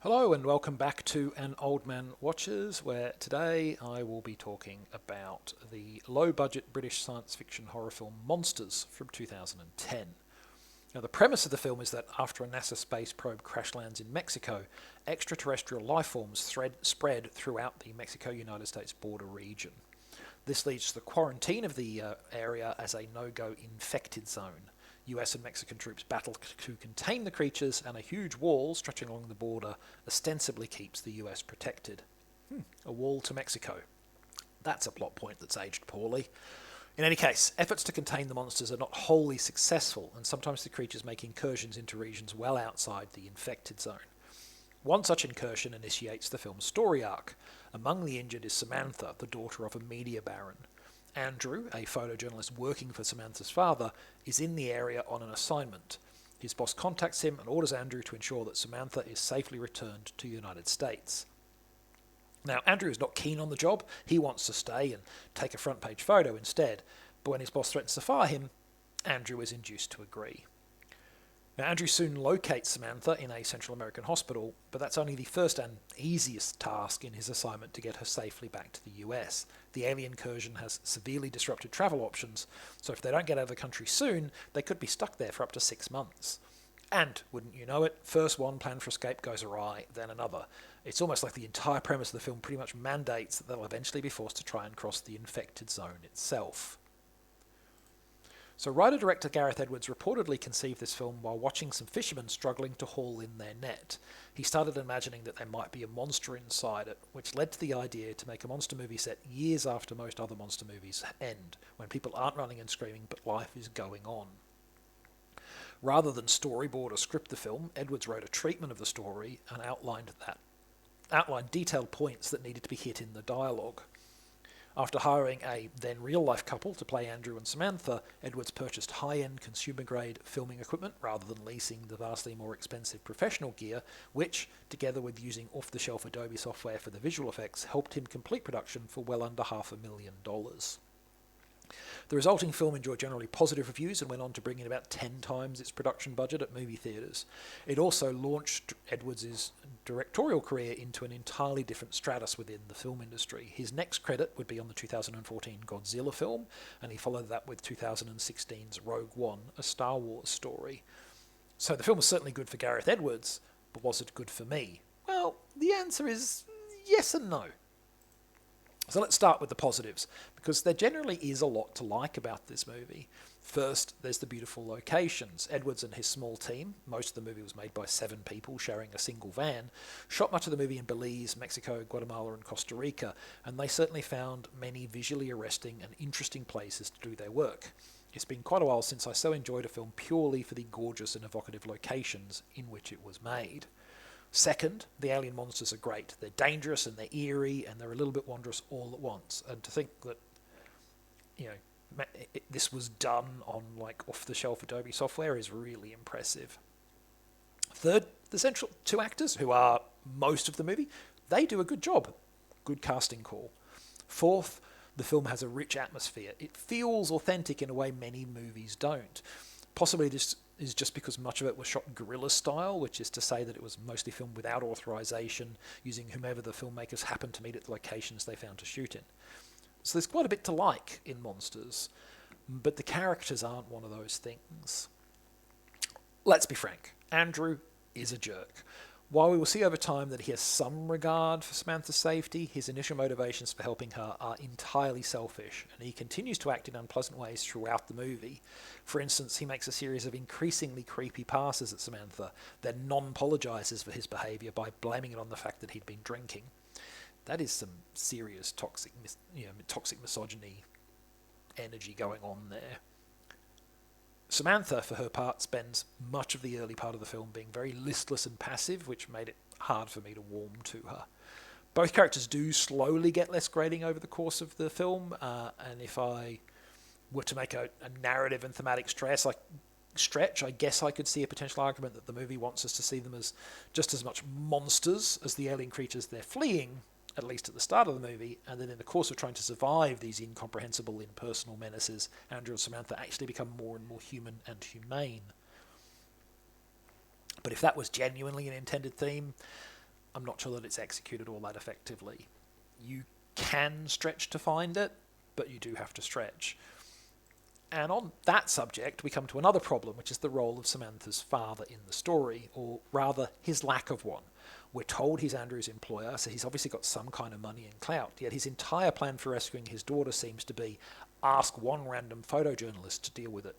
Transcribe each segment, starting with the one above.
Hello and welcome back to An Old Man Watches, where today I will be talking about the low-budget British science fiction horror film Monsters from 2010. Now, the premise of the film is that after a NASA space probe crash lands in Mexico, extraterrestrial life forms spread throughout the Mexico-United States border region. This leads to the quarantine of the area as a no-go infected zone. US and Mexican troops battle to contain the creatures, and a huge wall stretching along the border ostensibly keeps the US protected. A wall to Mexico. That's a plot point that's aged poorly. In any case, efforts to contain the monsters are not wholly successful, and sometimes the creatures make incursions into regions well outside the infected zone. One such incursion initiates the film's story arc. Among the injured is Samantha, the daughter of a media baron. Andrew, a photojournalist working for Samantha's father, is in the area on an assignment. His boss contacts him and orders Andrew to ensure that Samantha is safely returned to the United States. Now, Andrew is not keen on the job. He wants to stay and take a front page photo instead. But when his boss threatens to fire him, Andrew is induced to agree. Now, Andrew soon locates Samantha in a Central American hospital, but that's only the first and easiest task in his assignment to get her safely back to the US. The alien incursion has severely disrupted travel options, so if they don't get out of the country soon, they could be stuck there for up to 6 months. And, wouldn't you know it, first one plan for escape goes awry, then another. It's almost like the entire premise of the film pretty much mandates that they'll eventually be forced to try and cross the infected zone itself. So writer-director Gareth Edwards reportedly conceived this film while watching some fishermen struggling to haul in their net. He started imagining that there might be a monster inside it, which led to the idea to make a monster movie set years after most other monster movies end, when people aren't running and screaming but life is going on. Rather than storyboard or script the film, Edwards wrote a treatment of the story and outlined detailed points that needed to be hit in the dialogue. After hiring a then real-life couple to play Andrew and Samantha, Edwards purchased high-end consumer-grade filming equipment rather than leasing the vastly more expensive professional gear, which, together with using off-the-shelf Adobe software for the visual effects, helped him complete production for well under $500,000. The resulting film enjoyed generally positive reviews and went on to bring in about 10 times its production budget at movie theatres. It also launched Edwards' directorial career into an entirely different stratus within the film industry. His next credit would be on the 2014 Godzilla film, and he followed that with 2016's Rogue One, a Star Wars story. So the film was certainly good for Gareth Edwards, but was it good for me? Well, the answer is yes and no. So let's start with the positives, because there generally is a lot to like about this movie. First, there's the beautiful locations. Edwards and his small team, most of the movie was made by 7 people sharing a single van, shot much of the movie in Belize, Mexico, Guatemala and Costa Rica, and they certainly found many visually arresting and interesting places to do their work. It's been quite a while since I so enjoyed a film purely for the gorgeous and evocative locations in which it was made. Second, the alien monsters are great. They're dangerous and they're eerie and they're a little bit wondrous all at once. And to think that, this was done on like off-the-shelf Adobe software is really impressive. Third, the central 2 actors, who are most of the movie, they do a good job. Good casting call. Fourth, the film has a rich atmosphere. It feels authentic in a way many movies don't. Possibly this is just because much of it was shot guerrilla style, which is to say that it was mostly filmed without authorization, using whomever the filmmakers happened to meet at the locations they found to shoot in. So there's quite a bit to like in Monsters, but the characters aren't one of those things. Let's be frank, Andrew is a jerk. While we will see over time that he has some regard for Samantha's safety, his initial motivations for helping her are entirely selfish, and he continues to act in unpleasant ways throughout the movie. For instance, he makes a series of increasingly creepy passes at Samantha, then non-apologizes for his behaviour by blaming it on the fact that he'd been drinking. That is some serious toxic misogyny energy going on there. Samantha, for her part, spends much of the early part of the film being very listless and passive, which made it hard for me to warm to her. Both characters do slowly get less grating over the course of the film, and if I were to make a narrative and thematic stretch, I guess I could see a potential argument that the movie wants us to see them as just as much monsters as the alien creatures they're fleeing, at least at the start of the movie, and then in the course of trying to survive these incomprehensible impersonal menaces, Andrew and Samantha actually become more and more human and humane. But if that was genuinely an intended theme, I'm not sure that it's executed all that effectively. You can stretch to find it, but you do have to stretch. And on that subject, we come to another problem, which is the role of Samantha's father in the story, or rather, his lack of one. We're told he's Andrew's employer, so he's obviously got some kind of money and clout, yet his entire plan for rescuing his daughter seems to be ask one random photojournalist to deal with it.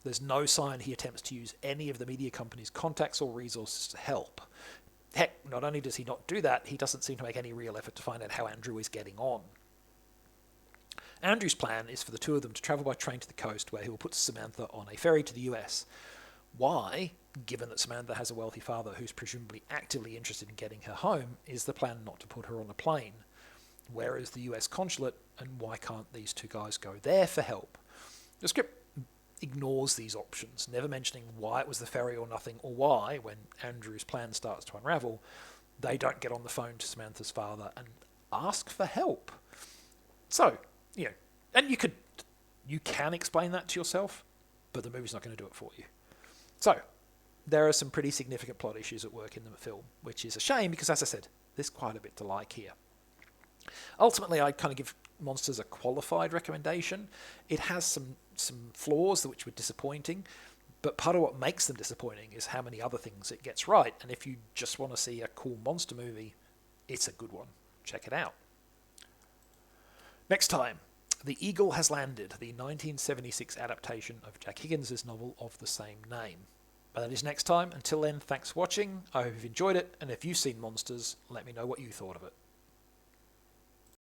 There's no sign he attempts to use any of the media company's contacts or resources to help. Heck, not only does he not do that, he doesn't seem to make any real effort to find out how Andrew is getting on. Andrew's plan is for the two of them to travel by train to the coast, where he will put Samantha on a ferry to the US. Why, given that Samantha has a wealthy father who's presumably actively interested in getting her home, is the plan not to put her on a plane? Where is the US consulate, and why can't these two guys go there for help? The script ignores these options, never mentioning why it was the ferry or nothing, or why, when Andrew's plan starts to unravel, they don't get on the phone to Samantha's father and ask for help. So, and you can explain that to yourself, but the movie's not going to do it for you. So, there are some pretty significant plot issues at work in the film, which is a shame because, as I said, there's quite a bit to like here. Ultimately, I'd kind of give Monsters a qualified recommendation. It has some flaws which were disappointing, but part of what makes them disappointing is how many other things it gets right. And if you just want to see a cool monster movie, it's a good one. Check it out. Next time, The Eagle Has Landed, the 1976 adaptation of Jack Higgins' novel of the same name. But that is next time. Until then, thanks for watching. I hope you've enjoyed it, and if you've seen Monsters, let me know what you thought of it.